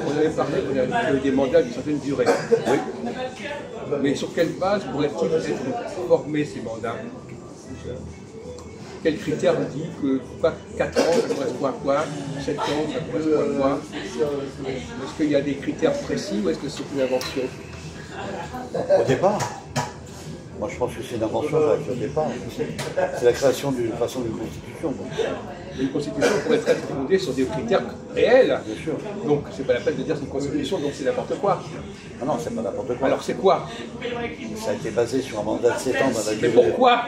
On avait parlé des mandats d'une certaine durée. Oui. Mais sur quelle base pourraient-ils être formés ces mandats? Quel critère nous dit que pas 4 ans ça correspond à quoi, 7 ans ça correspond à quoi? Est-ce qu'il y a des critères précis ou est-ce que c'est une invention? Au départ, moi je pense que c'est une invention au départ. C'est la création d'une façon d'une constitution. Une constitution pourrait être fondée sur des critères réels. Bien sûr. Donc c'est pas la peine de dire c'est une constitution, donc c'est n'importe quoi. Ah non, c'est pas n'importe quoi. Alors c'est quoi? Ça a été basé sur un mandat de 7 ans dans la Mais pourquoi?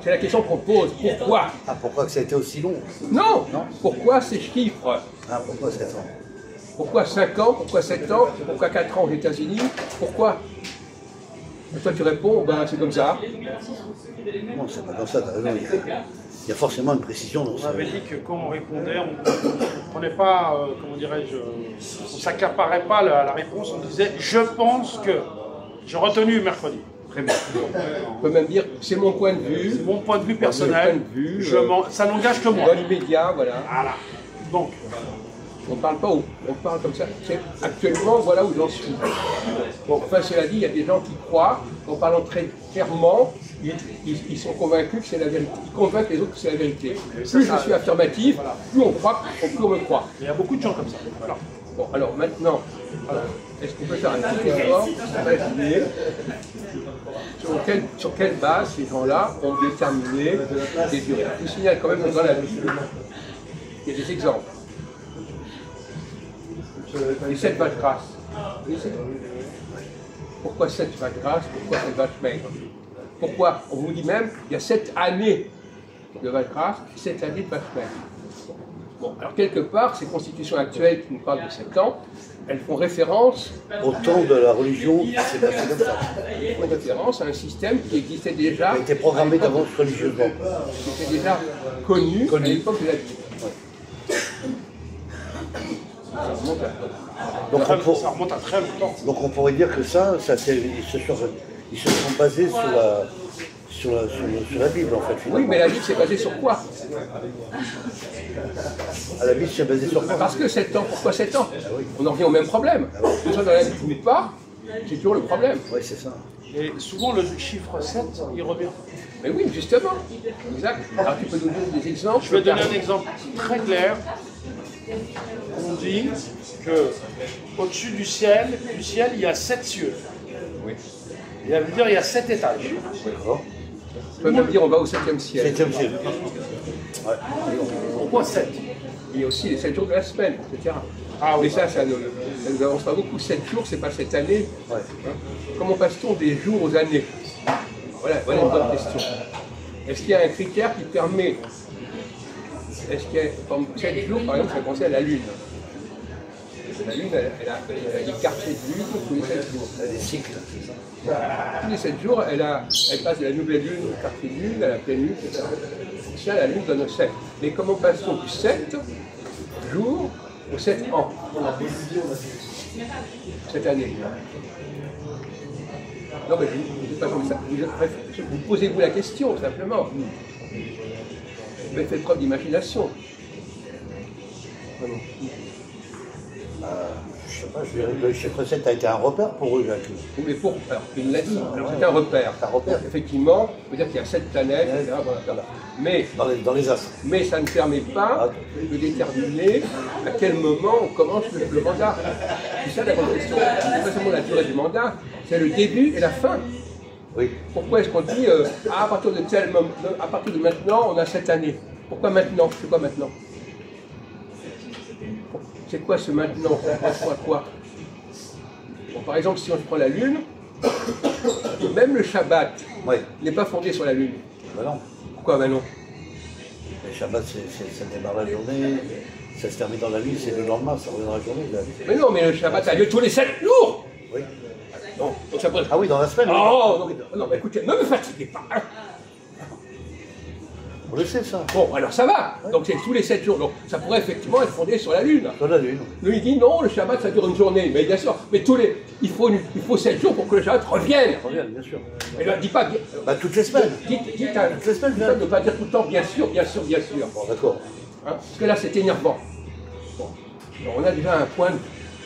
C'est la question qu'on pose. Pourquoi? Ah, pourquoi que ça a été aussi long? Non, Non. Pourquoi ces chiffres? Ah, pourquoi 7 ans? Pourquoi 5 ans? Pourquoi 7 ans? Pourquoi 4 ans aux États-Unis? Pourquoi? Et toi tu réponds, ben c'est comme ça. Non, c'est pas comme ça, t'as raison. Il y a forcément une précision dans ça. On avait dit que quand on répondait, on ne prenait pas, comment dirais-je, on ne s'accaparait pas la réponse, on disait « je pense que ». J'ai retenu mercredi. Très bien. On peut même dire, c'est mon point de vue. C'est mon point de vue personnel. Ça n'engage que moi. Dans l'immédiat, voilà. Voilà. Donc, on ne parle pas où, on parle comme ça. Actuellement, voilà où j'en suis. Bon, enfin, cela dit, il y a des gens qui croient, en parlant très clairement, ils sont convaincus que c'est la vérité. Ils convainquent les autres que c'est la vérité. Plus je suis affirmatif, plus on croit, plus on me croit. Il y a beaucoup de gens comme ça. Voilà. Bon, alors maintenant, est-ce qu'on peut faire un petit effort sur quelle base ces gens-là ont déterminé des durées? Je vous signale quand même que dans la vie, il y a des exemples. Les 7 vaches grasses. Pourquoi 7 vaches grasses? Pourquoi 7 vaches maigres? Pourquoi? On vous dit même, il y a 7 années de vaches grasses, 7 années de vaches maigres. Bon, alors quelque part, ces constitutions actuelles qui nous parlent de 7 ans, elles font référence au temps de la religion, c'est passé comme ça. Elles font référence à un système qui existait déjà. Qui a été programmé d'avance religieusement. Qui était déjà connu à l'époque de la vie. Ça remonte à très longtemps. Donc on pourrait dire que ils se sont basés sur la Bible en fait. Finalement. Oui, mais la Bible c'est basé sur quoi? La Bible c'est basé sur quoi? Parce que 7 ans, pourquoi 7 ans? On en revient au même problème. Que ce soit dans la Bible ou pas, c'est toujours le problème. Oui, c'est ça. Et souvent le chiffre 7, il revient. Mais oui, justement. Exact. Alors tu peux nous donner des exemples? Je vais donner un exemple très clair. On dit qu'au-dessus du ciel, il y a 7 cieux. Oui. Et ça veut dire qu'il y a 7 étages. D'accord. On peut même dire on va au 7e ciel. 7e ciel. Ouais. Pourquoi 7? Il y a aussi les 7 jours de la semaine, etc. Ah, mais ça ne nous avance pas beaucoup. 7 jours, c'est pas cette année. Ouais. Hein? Comment passe-t-on des jours aux années? Voilà une bonne question. Est-ce qu'il y a un critère qui permet... Est-ce qu'il y a... Comme 7 jours, par exemple, ça concerne la Lune. La Lune, elle a des quartiers de Lune tous les 7 jours. Elle a des cycles, c'est ça. Tous les 7 jours, elle passe de la nouvelle Lune au quartier de Lune, à la pleine Lune, etc. Ça, la Lune donne 7. Mais comment passe-t-on du 7 jours aux 7 ans cette année? Non, mais je ne dis pas comme ça. Vous posez-vous la question, simplement. Mais faites preuve d'imagination. Je sais pas, je dirais que le chiffre 7 a été un repère pour eux, Jacques. Oui, mais alors, il l'a dit, alors c'est un repère. Un repère. Effectivement, on peut dire qu'il y a 7 planètes, etc. Voilà. Mais, dans les astres. Mais ça ne permet pas de déterminer à quel moment on commence le mandat. C'est ça la grande question. C'est pas seulement la durée du mandat, c'est le début et la fin. Oui. Pourquoi est-ce qu'on dit à partir de tel moment, à partir de maintenant, on a 7 années? Pourquoi maintenant? C'est quoi maintenant? C'est quoi ce maintenant? Ça correspond à quoi? Bon, par exemple, si on prend la Lune, même le Shabbat n'est pas fondé sur la Lune. Ben non. Pourquoi ben non? Le Shabbat, ça démarre la journée, ça se termine dans la nuit, c'est le lendemain, ça revient dans la journée. Mais non, mais le Shabbat a lieu tous les 7 jours. Oui. Non, donc ça peut... Ah oui, dans la semaine. Oh, non, mais écoutez, ne me fatiguez pas. Hein. On le sait, ça. Bon, alors ça va. Donc c'est tous les 7 jours. Donc ça pourrait effectivement être fondé sur la Lune. Sur la Lune. Lui, il dit non, le Shabbat, ça dure une journée. Mais bien sûr, mais il faut 7 jours pour que le Shabbat revienne. Revienne, bien sûr. Et là, dis pas... Bah, toutes les semaines. Dites Toutes les semaines, ne pas dire tout le temps, bien sûr, bien sûr, bien sûr. Bon, d'accord. Hein, parce que là, c'est énervant. Bon. Alors, on a déjà un point de...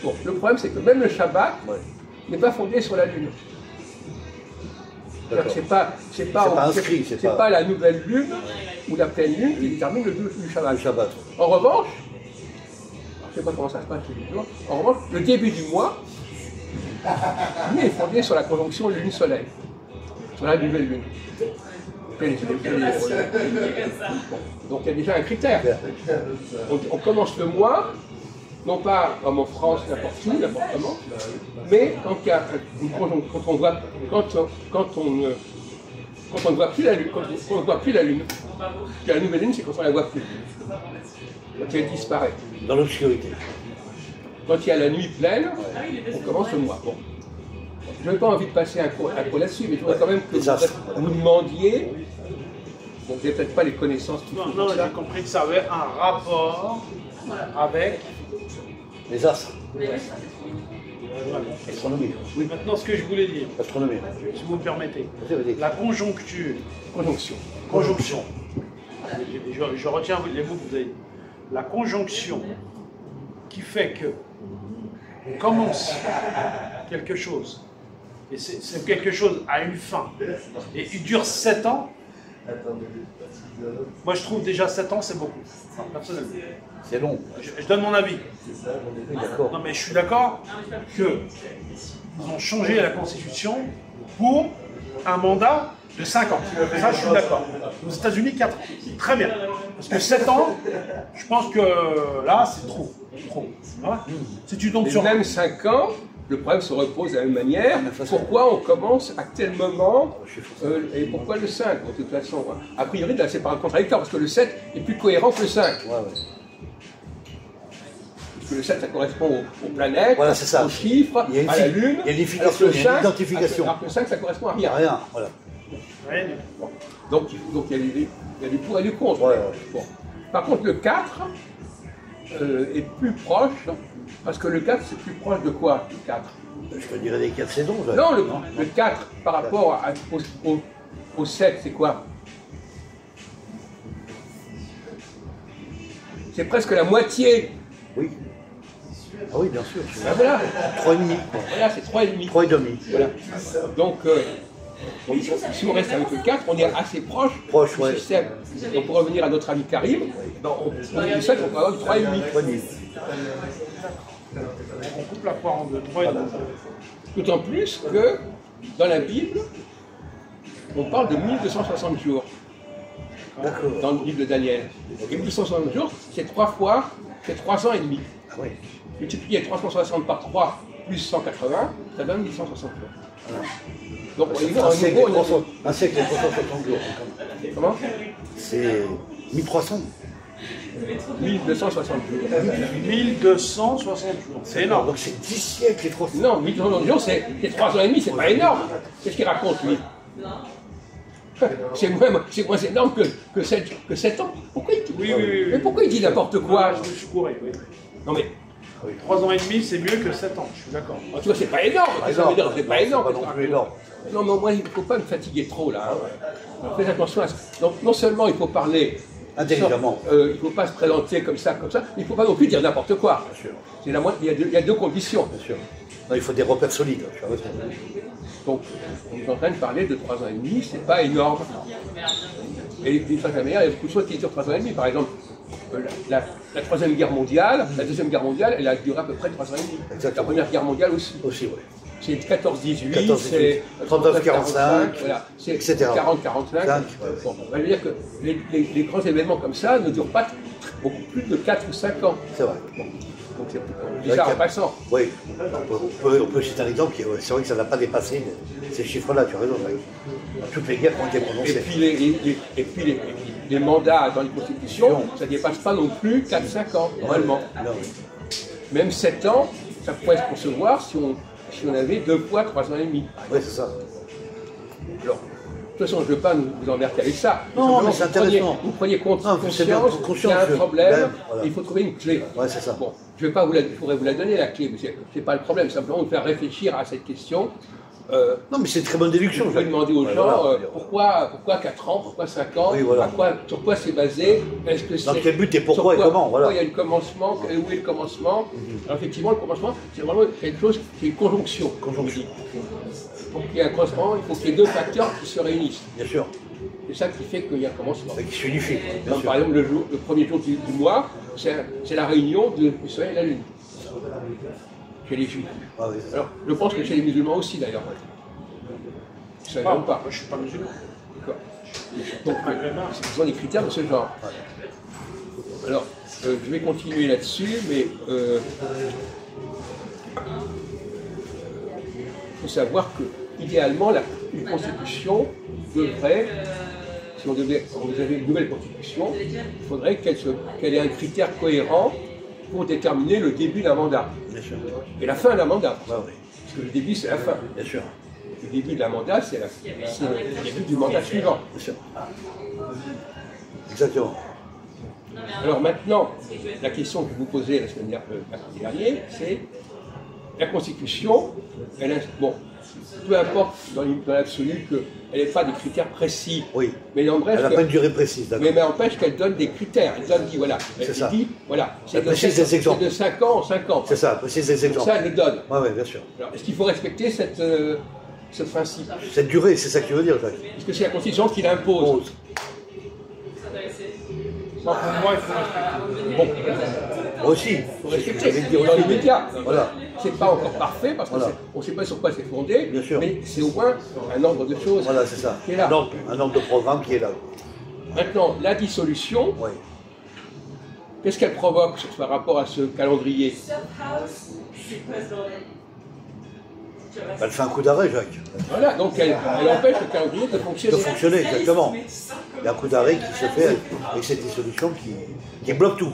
Bon, le problème, c'est que même le Shabbat n'est pas fondé sur la Lune. C'est pas inscrit, c'est pas la nouvelle lune ou la pleine lune qui détermine le Shabbat. Le Shabbat. En revanche, je ne sais pas comment ça se passe tous les jours, en revanche, le début du mois, lui, est fondé sur la conjonction lune-soleil, sur la nouvelle lune. Donc il y a déjà un critère. On commence le mois, non pas comme en France, n'importe où, n'importe comment, mais quand il y a une conjonction, quand on ne voit plus la lune, quand on ne voit plus la lune. La nouvelle lune, c'est quand on ne la voit plus. Quand elle disparaît. Dans l'obscurité. Quand il y a la nuit pleine, on commence le mois. Bon. Je n'ai pas envie de passer un cours là-dessus, mais je voudrais quand même que vous demandiez. Bon, vous n'avez peut-être pas les connaissances qu'il faut. Non, j'ai compris que ça avait un rapport avec les astres. Astronomie. Oui, maintenant ce que je voulais dire, Astronomie. si vous me permettez, Vas-y. la conjoncture, conjonction. Je retiens les mots que vous avez dit. La conjonction qui fait que on commence quelque chose, et c'est quelque chose a une fin, et il dure 7 ans. Moi je trouve déjà 7 ans c'est beaucoup, personnellement. C'est long. Je donne mon avis. D'accord. Non mais je suis d'accord qu'ils ont changé la Constitution pour un mandat de 5 ans. Ça, je suis d'accord. Aux États-Unis, 4 ans. Très bien. Parce que 7 ans, je pense que là, c'est trop. Hein? Si tu tombes sur... Même 5 ans, le problème se repose de la même manière. Pourquoi on commence à tel moment et pourquoi le 5 de toute façon? A priori, là, c'est pas un contradictoire parce que le 7 est plus cohérent que le 5. Parce que le 7, ça correspond aux planètes, voilà, aux chiffres, à la Lune. Il y a une identification. Alors que le 5, ça correspond à rien. Rien, voilà. Bon. Donc il y a du pour et du contre. Bon. Par contre, le 4 est plus proche, parce que le 4, c'est plus proche de quoi, le 4? Je te dirais des 4 saisons. Non, le 4, par rapport au 7, c'est quoi? C'est presque la moitié. Oui. Ah oui, bien sûr. Ah, voilà. 3,5. Voilà, c'est 3,5. 3,5. Voilà. Donc, si on reste avec le 4, on est assez proche du système. Donc, pour revenir à notre ami Karim, on dit du 7, on peut avoir du 3,5. On coupe la poire en deux, 3,5. D'autant plus que, dans la Bible, on parle de 1260 jours. Dans le livre de Daniel. Et 1260 jours, c'est 3 ans et demi. Ah oui. Multiplier 360 par 3 plus 180, ça donne 1160 jours. Voilà. Donc, un siècle et 360 jours. Comment? C'est 1300. 1260 jours. 1260 jours. C'est énorme. Donc c'est 10 siècles et 300. Non, 1260 jours, c'est 3 ans et demi, c'est pas énorme. Qu'est-ce qu'il raconte, lui? C'est moins énorme que 7 ans. Pourquoi il dit, mais pourquoi il dit n'importe quoi? Je me suis couru, oui. Non mais... 3 ans et demi, c'est mieux que 7 ans, je suis d'accord. Tu vois, c'est pas énorme. C'est pas énorme. Non plus énorme. Non, mais moi, il ne faut pas me fatiguer trop, là. Alors, faites attention à ça. Donc, non seulement il faut parler intelligemment, il ne faut pas se présenter comme ça, mais il ne faut pas non plus dire n'importe quoi. Bien sûr. Il y a deux conditions. Bien sûr. Non, il faut des repères solides. Donc, on est en train de parler de 3 ans et demi, c'est pas énorme. Et d'une certaine manière, il y a beaucoup de choses qui durent 3 ans et demi. Par exemple, la Troisième Guerre mondiale, la Deuxième Guerre mondiale, elle a duré à peu près 3 ans et demi. Exactement. La Première Guerre mondiale aussi. Aussi, oui. C'est 14-18, c'est 39-45, voilà, c'est etc. 40-45. Bon, on va dire que les grands événements comme ça ne durent pas beaucoup plus de 4 ou 5 ans. C'est vrai. Bon. Donc c'est déjà en passant. Oui, on peut citer un exemple, c'est vrai que ça n'a pas dépassé ces chiffres-là, tu as raison. Toutes les guerres qui ont été prononcées. Et puis les mandats dans les constitutions, ça ne dépasse pas non plus 4-5 ans, normalement. Non. Même 7 ans, ça pourrait se concevoir si on avait 2 fois 3 ans et demi. Oui, c'est ça. Alors, toute façon, je ne veux pas vous emmerder avec ça. Non, mais c'est intéressant. Vous preniez conscience qu'il y a un voilà. problème, il faut trouver une clé. Ouais, c'est ça. Bon, je vais pas vous la, je pourrais vous la donner, la clé, mais ce n'est pas le problème, simplement vous faire réfléchir à cette question. Non, mais c'est une très bonne déduction. Vous pouvez demander aux gens pourquoi 4 ans, pourquoi 5 ans, oui, voilà. sur quoi c'est basé, est-ce que dans quel but et pourquoi et comment, voilà. Pourquoi il y a le commencement, où est le commencement. Alors effectivement, le commencement, c'est vraiment quelque chose qui est une conjonction. Pour qu'il y ait un commencement, il faut qu'il y ait 2 facteurs qui se réunissent. Bien sûr. C'est ça qui fait qu'il y a un commencement. Qui s'unifie. Par exemple, le premier jour du mois, c'est la réunion du soleil et de la lune. Chez les juifs. Ah, oui, alors, je pense que chez les musulmans aussi d'ailleurs. Je ne savais même pas. Moi, je ne suis pas musulman. D'accord. Donc, ils ont des critères de ce genre. Alors, je vais continuer là-dessus, mais il faut savoir que, idéalement, une constitution devrait, si on avait une nouvelle constitution, il faudrait qu'elle ait un critère cohérent pour déterminer le début d'un mandat. Bien sûr. Et la fin d'un mandat. Ah, oui. Parce que le début, c'est la fin. Bien sûr. Le début d'un mandat, c'est le début du mandat suivant. Bien sûr. Exactement. Alors maintenant, la question que je vous posais la semaine dernière, c'est la Constitution, bon, peu importe dans l'absolu qu'elle n'ait pas des critères précis. Oui. Mais elle n'a pas une durée précise, d'accord. Mais empêche qu'elle donne des critères. Elle dit, voilà, c'est de 5 ans en 5 ans. C'est ça, précise des exemples. Ça, elle le donne. Oui, oui, bien sûr. Alors, est-ce qu'il faut respecter ce principe? Cette durée, c'est ça que tu veux dire, Jacques? Est-ce que c'est la Constitution qui l'impose? Pour moi, il faut respecter. Bon, moi aussi. Il faut respecter. Dans les médias. Voilà. C'est pas encore parfait parce qu'on ne sait pas sur quoi c'est fondé, bien sûr. Mais c'est au moins un ordre de choses voilà, c'est ça. Qui est là. Un ordre de programme qui est là. Maintenant, la dissolution, oui. Qu'est-ce qu'elle provoque par rapport à ce calendrier? Elle fait un coup d'arrêt, Jacques. Voilà, donc elle empêche le calendrier de fonctionner. De fonctionner, exactement. Il y a un coup d'arrêt qui se fait avec cette dissolution qui bloque tout.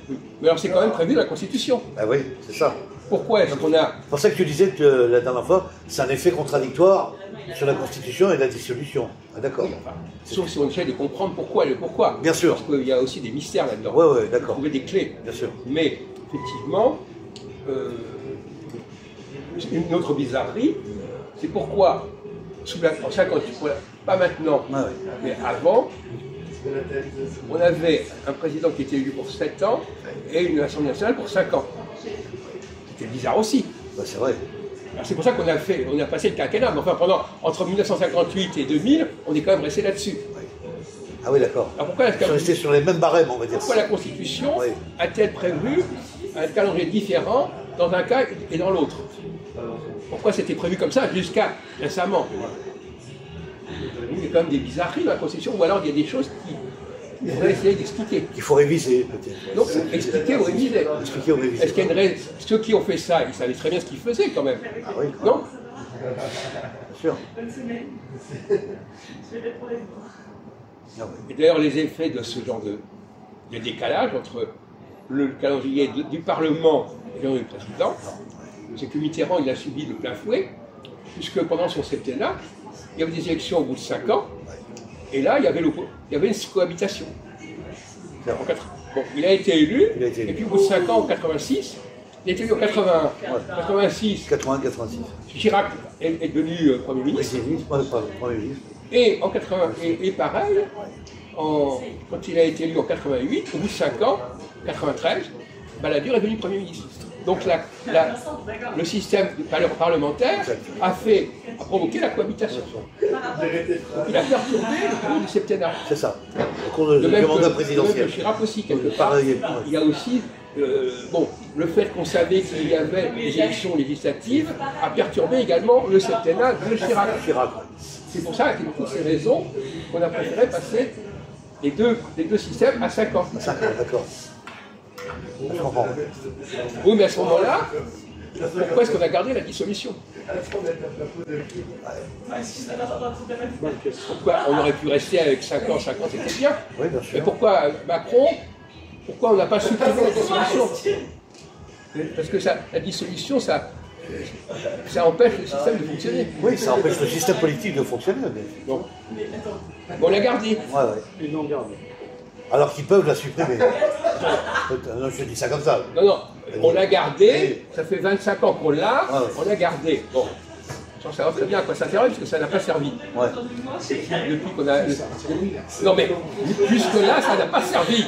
Oui. Mais alors c'est quand même prévu dans la Constitution. Ah oui, c'est ça. Pourquoi est-ce qu'on a... C'est pour ça que tu disais que la dernière fois, c'est un effet contradictoire sur la Constitution et la dissolution. Ah, d'accord. Oui, enfin, sauf si on essaie de comprendre pourquoi. Bien sûr. Parce qu'il y a aussi des mystères là-dedans. Oui, oui, d'accord. Trouver des clés. Bien sûr. Mais, effectivement, une autre bizarrerie, c'est pourquoi, en 50, pas maintenant, mais avant, on avait un président qui était élu pour 7 ans et une Assemblée nationale pour 5 ans. C'était bizarre aussi. Bah, c'est vrai. C'est pour ça qu'on a passé le quinquennat, mais enfin entre 1958 et 2000, on est quand même resté là-dessus. Ah oui, d'accord. Alors pourquoi ils sont restés sur les mêmes barèmes, on va dire. Pourquoi la Constitution a-t-elle prévu un calendrier différent dans un cas et dans l'autre? Pourquoi c'était prévu comme ça jusqu'à récemment? Il y a quand même des bizarreries dans la Constitution, ou alors il y a des choses qu'il faudrait essayer d'expliquer. Qu'il faut réviser, peut-être. Donc, expliquer ou réviser. Expliquer ou réviser. Est-ce qu'il y a une ceux qui ont fait ça, ils savaient très bien ce qu'ils faisaient quand même. Ah oui, non? Bien sûr. Et d'ailleurs, les effets de ce genre de décalage entre le calendrier du Parlement et le calendrier du président, c'est que Mitterrand, il a subi de plein fouet, puisque pendant son septennat, il y avait des élections au bout de 5 ans, et là, il y avait une cohabitation. Bon, il a été élu, et puis au bout de 5 ans, en 86, il a été élu en 81, 86. 80-86. Chirac est devenu Premier ministre. Et en 80, et pareil, quand il a été élu en 88, au bout de 5 ans, 93, Balladur est devenu Premier ministre. Donc le système parlementaire a provoqué la cohabitation. Donc il a perturbé le cours du septennat. C'est ça. Au cours du mandat présidentiel. De même que Chirac aussi, quelque part. Il y a aussi, le fait qu'on savait qu'il y avait des élections législatives a perturbé également le septennat de Chirac. C'est pour ça, pour toutes ces raisons, qu'on a préféré passer les deux systèmes à 5 ans. À 5 ans, d'accord. Je comprends. Oui, mais à ce moment-là, pourquoi est-ce qu'on a gardé la dissolution? Pourquoi on aurait pu rester avec 5 ans, c'était bien. Oui, bien sûr. Mais pourquoi Macron, pourquoi on n'a pas supprimé la dissolution? Parce que la dissolution, ça Ça empêche le système de fonctionner. Oui, ça empêche le système politique de fonctionner. Bon. On l'a gardé. Ouais. Ils l'ont gardé. Alors qu'ils peuvent la supprimer. Non, je dis ça comme ça. Non, non, on l'a gardé, ça fait 25 ans qu'on l'a, on l'a gardé. Bon, sans savoir très bien à quoi ça servait, parce que ça n'a pas servi. Ouais. Depuis qu'on a... Non mais, jusque-là, ça n'a pas servi.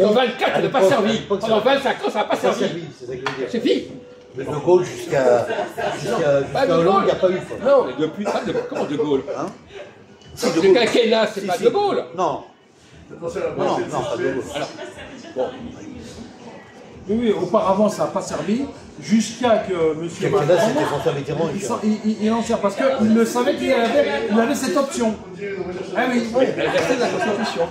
En 24, ça n'a pas servi. Pendant 25 ans, ça n'a pas servi. C'est fini. Mais De Gaulle jusqu'à Hollande, il n'y a pas eu. Non, mais depuis, pas de... Comment De Gaulle Hein? Le quinquennat, c'est pas De Gaulle. Non. Non, pas De Gaulle. Alors, bon. Oui, auparavant ça n'a pas servi, jusqu'à que M. Quinquennat, c'était François Mitterrand. il en sert, parce qu'il le savait qu'il avait cette option. Ah oui, Elle restait de la Constitution.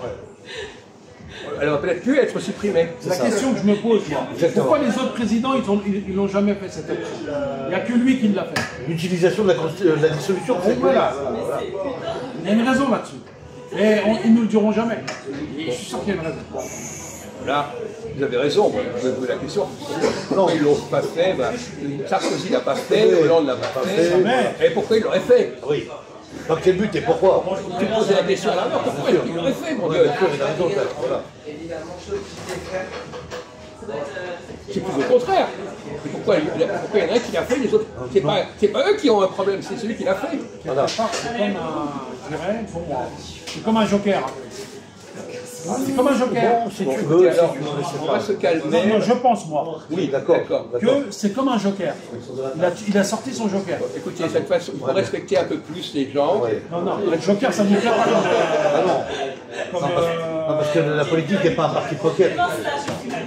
Elle aurait peut-être pu être supprimée. c'est la question que je me pose, moi. Pourquoi les autres présidents, ils n'ont jamais fait cette option? Il n'y a que lui qui l'a fait. L'utilisation de la dissolution, c'est Voilà. Il y a une raison là-dessus. Et ils ne nous le diront jamais. Et je suis sûr qu'il y a une raison. Là, vous avez raison, je vous pose la question. Pourquoi ils ne l'ont pas fait? Sarkozy ne l'a pas fait, Hollande ne l'a pas fait. Et pourquoi il l'aurait fait? Oui. Dans quel but et pourquoi? Tu me posais la question là, pourquoi il l'aurait fait, mon Dieu? C'est plus au contraire. Et pourquoi il y en a un qui l'a fait, les autres? C'est pas eux qui ont un problème, c'est celui qui l'a fait. Voilà. C'est comme je dirais, pour moi, c'est comme un joker. C'est comme un joker. Bon, si tu veux, Alors, si tu veux, je sais on va pas. se calmer. Non, je pense, moi, Oui, D'accord. que c'est comme un joker. Il a sorti son joker. Écoutez, cette façon, il faut respecter un peu plus les gens. Ouais. Non, le joker, ça ne nous fait pas Non, parce que la politique n'est pas un parti poker.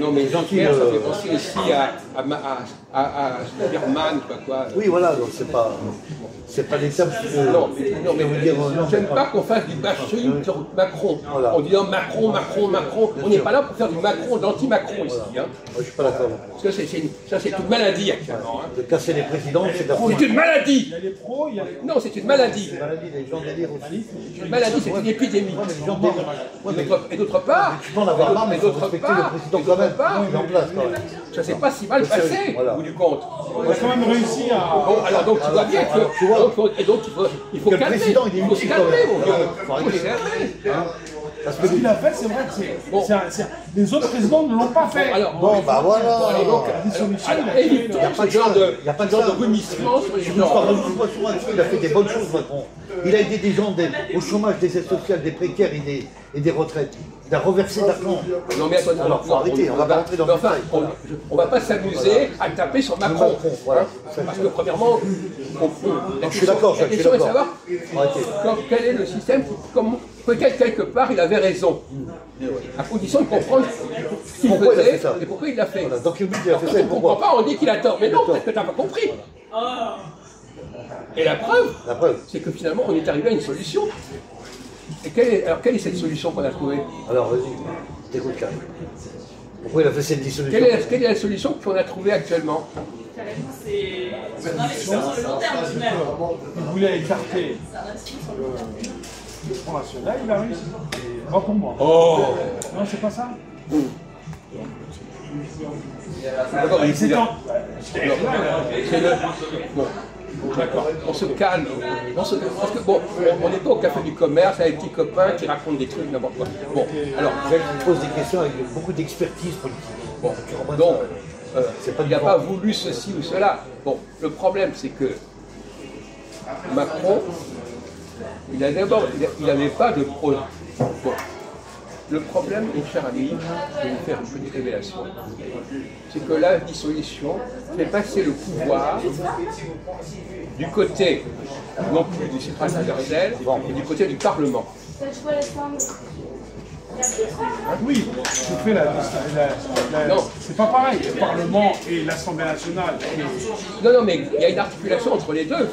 Non, mais gentil, ça fait penser aussi à dire man, quoi. Oui, voilà, donc c'est pas des termes. Non, mais j'aime pas qu'on fasse du bashing sur Macron. Voilà. En disant Macron. On n'est pas là pour faire du Macron, d'anti-Macron ici. Hein. Moi, je suis pas d'accord. Parce que ça, c'est une maladie actuellement. Hein. De casser les présidents, c'est de la C'est une maladie. Il y a les pros, il y a les... Non, c'est une maladie. C'est une maladie, les gens délirent aussi. C'est une maladie, c'est une épidémie. Ouais, mais les gens délirent. Et d'autre part, Tu peux en avoir marre, mais il faut respecter le président quand même. Il est en place quand même. ça s'est pas si mal passé, Voilà. au bout du compte. On a quand même réussi à... Bon, alors donc tu vois bien alors, tu vois. que... Et donc il faut Que le calmer. président, il est Il faut se utile calmer, quand mon même. vieux. Faut Il faut arrêter. se calmer. Parce que Ce qu'il a fait, c'est vrai que les autres présidents ne l'ont pas fait. Alors, bon, bah voilà. allez, donc, Dissolution, évitons ce genre de rumissement sur les Je me gens. parle souvent là-dessus, il a fait des bonnes choses, Macron. Il a aidé des gens au chômage, des aides sociales, des précaires et des retraites. Il a reversé de l'argent. Non mais attendez, Alors, faut arrêter, on va pas rentrer dans le enfin, détail. on va pas s'amuser à taper sur Macron. Voilà. Parce que premièrement, Je suis d'accord, la je suis question est de d'accord. savoir quel est le système, peut-être quelque part il avait raison. À condition de comprendre ce qu'il Pourquoi il a faisait fait ça? et pourquoi il l'a fait. Voilà. Dans quel but il a fait ça et On ne comprend pourquoi? pas, on dit qu'il a tort. Mais non, peut-être que tu n'as pas compris. Et la preuve, La preuve. c'est que finalement on est arrivé à une solution. Et quelle est cette solution qu'on a trouvée? Alors, vas-y, t'écoutes calme. Pourquoi il a fait cette dissolution? Quelle est la solution qu'on a trouvée actuellement? C'est un investissement sur le long terme tout de même. Il voulait écarter le Front National, il a réussi. Et pas pour moi. Oh. Non, c'est pas ça. D'accord, C'est en... c'est le... Bon, d'accord, on se calme. Parce que bon, on n'est pas au café du commerce avec des petits copains qui racontent des trucs, n'importe quoi. Bon, alors, Je pose des questions avec beaucoup d'expertise politique. bon, Tu comprends donc, ça? C'est pas il n'a du pas vent. voulu ceci ou cela. Bon, le problème c'est que Macron, il n'avait pas de projet. Bon. Le problème, mon cher ami, je vais vous faire une petite révélation, c'est que la dissolution fait passer le pouvoir du côté, non plus du suffrage universel, mais du côté du Parlement. Oui, je fais Non. c'est pas pareil, le Parlement et l'Assemblée nationale. Non, mais il y a une articulation entre les deux.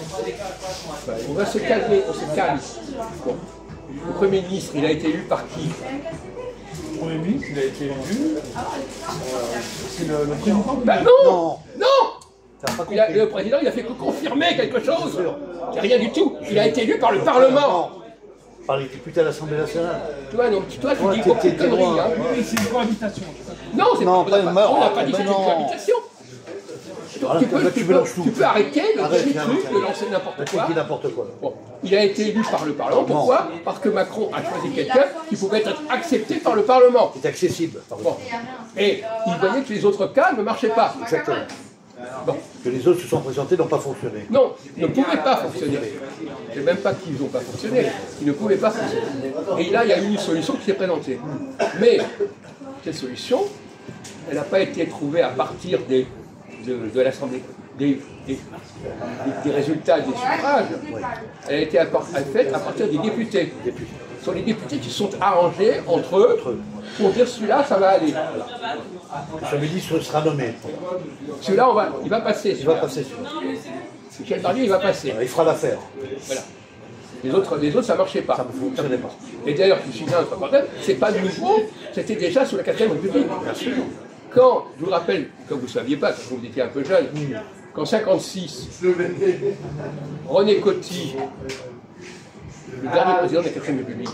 On va se calmer, on se calme. Bon. Le Premier ministre, il a été élu par qui? Le Premier ministre, il a été élu. C'est le président. Ben non. Non. T'as pas compris. Le président, il a fait que confirmer quelque chose. C'est rien du tout. Il a été élu par le Parlement. Par les députés à l'Assemblée nationale. Toi, donc, toi, tu Ouais, dis beaucoup de t'es conneries. loin. Hein. Oui, c'est une cohabitation. Non, c'est Non, pas, pas on n'a pas dit que mais c'était une non. cohabitation. Voilà, là, tu mélanges tout. Tu peux arrêter de dire Arrête, des trucs, de lancer n'importe quoi. n'importe quoi. Bon, il a été élu par le Parlement. Pourquoi? Parce que Macron a choisi quelqu'un qui pouvait être accepté par le Parlement. C'est accessible. Bon. Et il voyait que les autres cas ne marchaient pas. Exactement. Bon. Que les autres se sont présentés n'ont pas fonctionné. Non, ils ne pouvaient pas fonctionner. Je ne sais même pas qu'ils n'ont pas fonctionné. Ils ne pouvaient pas fonctionner. Et là, il y a eu une solution qui s'est présentée. Mais cette solution, elle n'a pas été trouvée à partir de l'Assemblée, des résultats des suffrages. Elle a été faite à partir des députés. Ce sont les députés qui sont arrangés entre eux pour dire celui-là, ça va aller. Ce ministre sera nommé. Celui-là, il va passer. Il va passer celui-là. Michel Barnier, il va passer. Il fera l'affaire. Voilà. Les autres, ça ne marchait pas. Ça ne fonctionnait pas. Et d'ailleurs, je suis un autre problème, c'est pas nouveau, c'était déjà sous la 4ème République. Quand, je vous rappelle, comme vous ne saviez pas, quand vous étiez un peu jeune, qu'en 1956, René Coty, le dernier président de la 4ème République,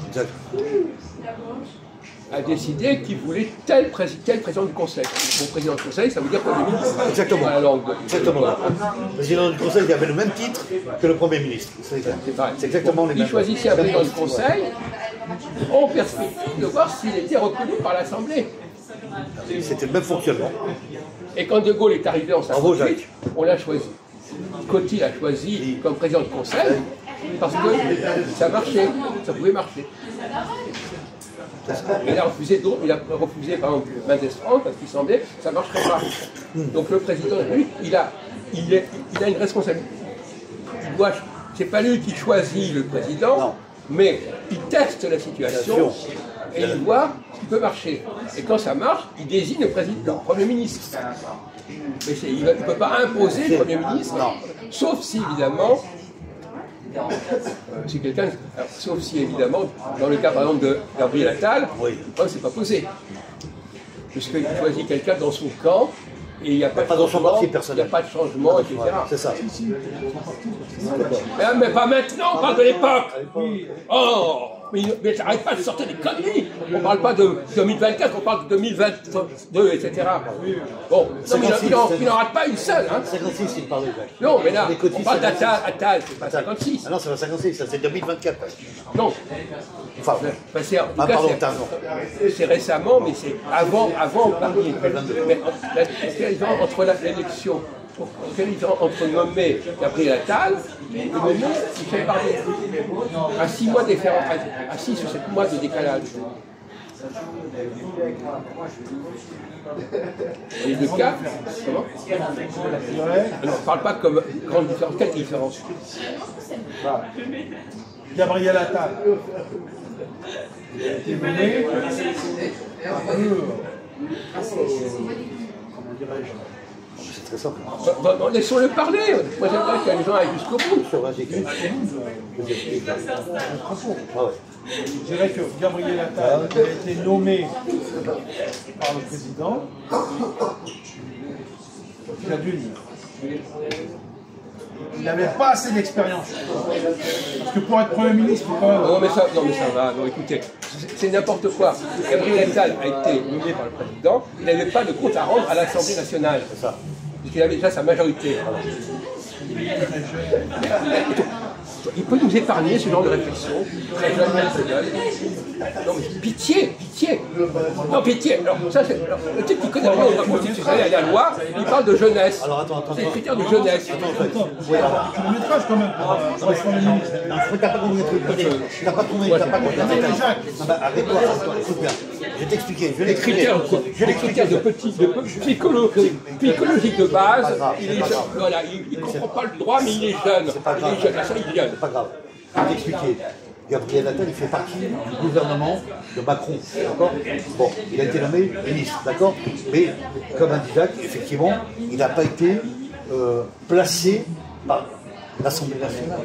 a décidé qu'il voulait tel président du Conseil. Bon, président du Conseil, ça veut dire Premier ministre. Exactement. Dans la langue. Exactement. Le président du Conseil il avait le même titre que le Premier ministre. C'est exactement les mêmes. Il choisissait un président du Conseil en perspective de voir s'il était reconnu par l'Assemblée. C'était le même fonctionnement. Et quand De Gaulle est arrivé en Bravo, 1958, Jacques. on l'a choisi. Coty l'a choisi comme président du Conseil parce que ça marchait, ça pouvait marcher. Il a refusé par exemple Mendes France parce qu'il semblait que ça ne marcherait pas. Donc le président, lui, il a une responsabilité. C'est pas lui qui choisit le président, non. Mais il teste la situation et il voit ce qui peut marcher. Et quand ça marche, il désigne le président, le Premier ministre. Mais il ne peut pas imposer le Premier ministre, sauf si évidemment. Si quelqu'un, sauf si évidemment, dans le cas par exemple de Gabriel Attal, le problème c'est pas posé. Puisqu'il choisit quelqu'un dans son camp et il n'y a pas de changement, il n'y a pas de changement, etc. C'est ça. Mais pas maintenant, on parle de l'époque. Oh, mais j'arrête pas de sortir des conneries. On ne parle pas de 2024, on parle de 2022, etc. Bon, non, mais il n'en rate pas une seule. Hein. 56, il parlait. Non, mais là, on parle d'Attal, c'est pas 56. Ah non, c'est pas 56, ça c'est 2024. Non. Enfin, en tout cas, c'est récemment, mais c'est avant Barnier. Mais entre l'élection, entre nommer Gabriel Attal et nommer Michel Barnier. À 6 mois de différence, à 6 ou 7 mois de décalage. Les deux cas, comment? Alors, on ne parle pas comme grande différence. Quelle différence? Gabriel Attal. Il a été mené comment dirais-je? c'est très simple. Laissons-le parler. Moi j'aimerais que les gens aillent jusqu'au bout. Je dirais que Gabriel Attal a été nommé par le président. Il a dû lire. Il n'avait pas assez d'expérience. Parce que pour être Premier ministre, il faut quand même... Non mais ça va, non écoutez, c'est n'importe quoi. Gabriel Attal a été nommé par le président, il n'avait pas de compte à rendre à l'Assemblée nationale. C'est ça. Puisqu'il avait déjà sa majorité. Il peut nous épargner ce genre de réflexion. Très jeune, très jeune. Non mais pitié. Non pitié. Alors ça c'est le type qui connaît rien au droit constitutionnel et à la loi, il parle de jeunesse. Alors attends. C'est les critères de jeunesse. Tu le mettras quand même pour être Premier ministre. T'as pas compris le truc. T'as pas compris. Arrête-toi, écoute bien. Je vais t'expliquer. Les critères psychologiques de base, il est jeune. Voilà, il ne comprend pas le droit, mais il est jeune. C'est pas grave. Il est jeune, ça il est jeune. C'est pas grave. Je vais t'expliquer. Gabriel Attal, il fait partie du gouvernement de Macron, d'accord? Bon, il a été nommé ministre, d'accord? Mais, comme a dit Jacques, effectivement, il n'a pas été placé par l'Assemblée nationale.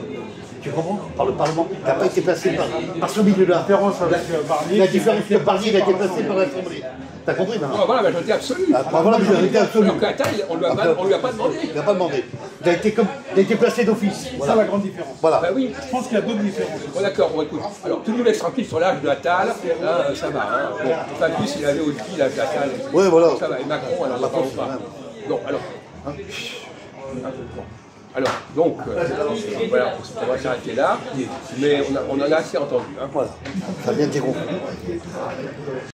Tu comprends? Par le Parlement. Il n'a pas été placé par ce milieu-là. La différence avec Barnier, il a été placé par l'Assemblée. T'as compris maintenant? Voilà, la majorité absolue. Voilà, la majorité absolue. Alors qu'Attal, on ne lui a pas demandé. Il n'a pas demandé. Il a été placé d'office. C'est ça la grande différence. Voilà. Ben oui. Je pense qu'il y a d'autres différences. Bon d'accord, bon écoute. Alors tu nous laisses tranquille sur l'âge de Attal, là, ça va. Hein. Bon, Fabius il avait aussi l'âge d'Attal. Ouais, voilà. Ça va, et Macron, alors on ne parle pas. Bon, alors. Bon. Alors, donc, voilà, on va s'arrêter là, mais on en a assez entendu. Hein. Voilà, ça a bien été compris.